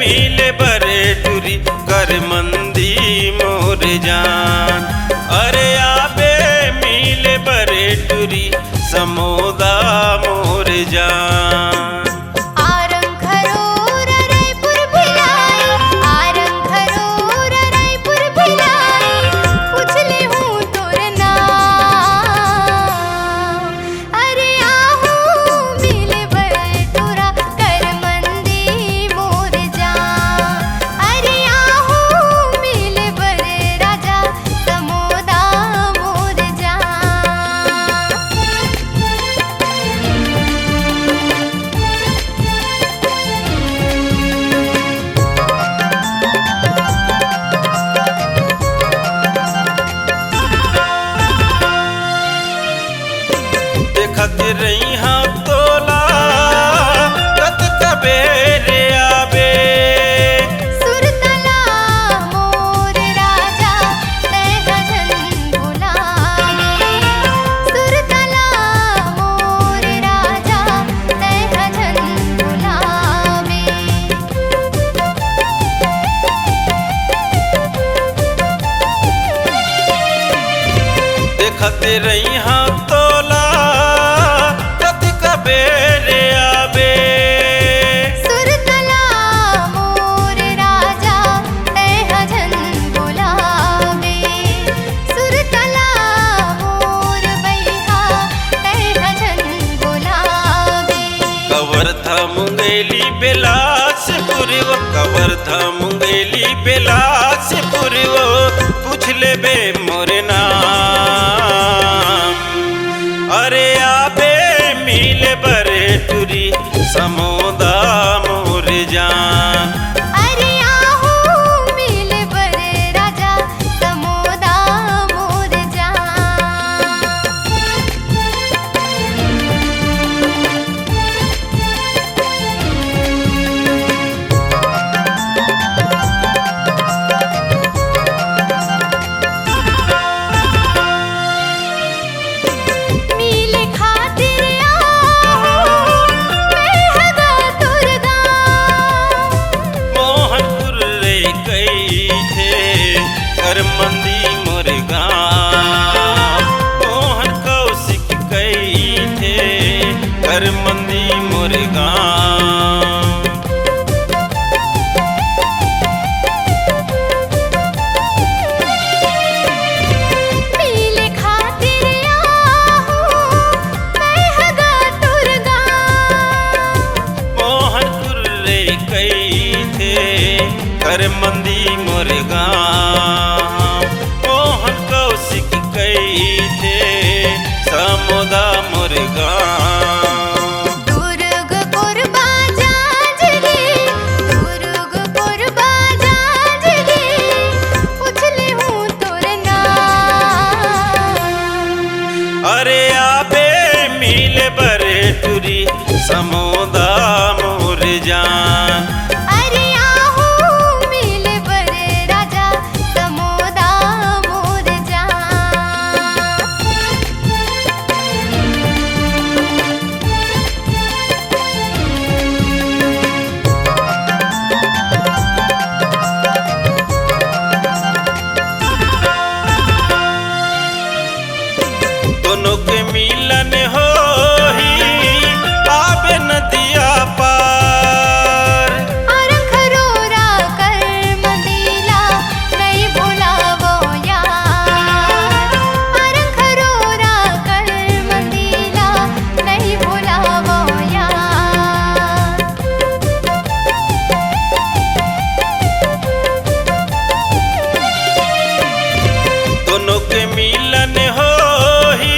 मिले बरे टूरी कर मंदी मोर जान। अरे आबे मिले बरे टूरी समोदा मोर जान। देखत रही हाँ तोला कत कबेरे आबे। सुरतला मोर राजा तेरा जन बुलावे। सुरतला मोर राजा तेरा जन बुलावे। देखत रही हाँ तोला बेरे आबे। सुरतला मोर राजा तेरा जन बुलावे। सुरतला मोर बैहा तेरा जन बुलावे। कवर था मुंगेली बेलासपुर वो, कवर था मुंगेली बेलासपुर वो, पूछ ले बे मोर नाम। अरे आबे मिले बरे टूरी समोदा मोर जान। अरे आहू मिले बरे राजा समोदा मोर जान। मिले खातिर मोहनपुर रे कई थे कर मंदी मोर गाँव। मोहन कौशिक कई थे कर मंदी मोर गाँव। मिले खातिर महगा तुर गाँव। मोहनपुर रे कई थे कर मंदी मोर गाँव। मोहन कौशिक कई थे समोदा मोर गाँव। दुर्ग कोरबा जाजरी, दुर्ग कोरबा जाजरी, पूछ ले हूँ तोर नाम। अरे आबे मिले बरे टूरी समोदा मोर जान। अरे आहू मिले बरे राजा समोदा मोर जान। दोनों के मिलन हो ही आबे नदिया पार। अरखरोरा कर मंदिला नहीं भुलावो यार। अरखरोरा कर मंदिला नहीं भुलावो यार। दोनों के मिलन हो ही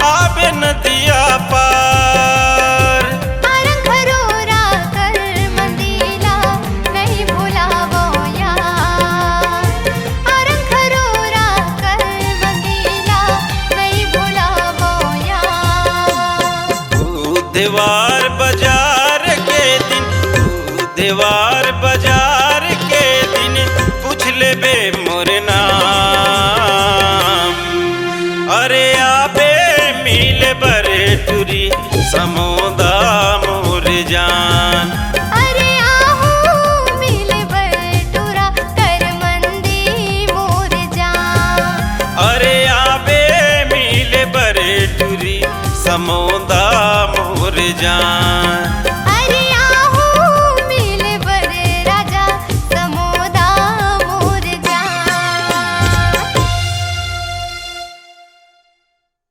आबे नदिया पार। अरखरोरा कर मंदिला नहीं भुलावो यार। अरखरोरा कर मंदिला नहीं भुलावो यार। बुधवार बाजार के दिन, बुधवार बाजार के दिन, पूछ ले बे मोर नाम। अरे आबे मिले बरे टूरी समोदा मोर जान। अरे आहू समोदा मोर जान।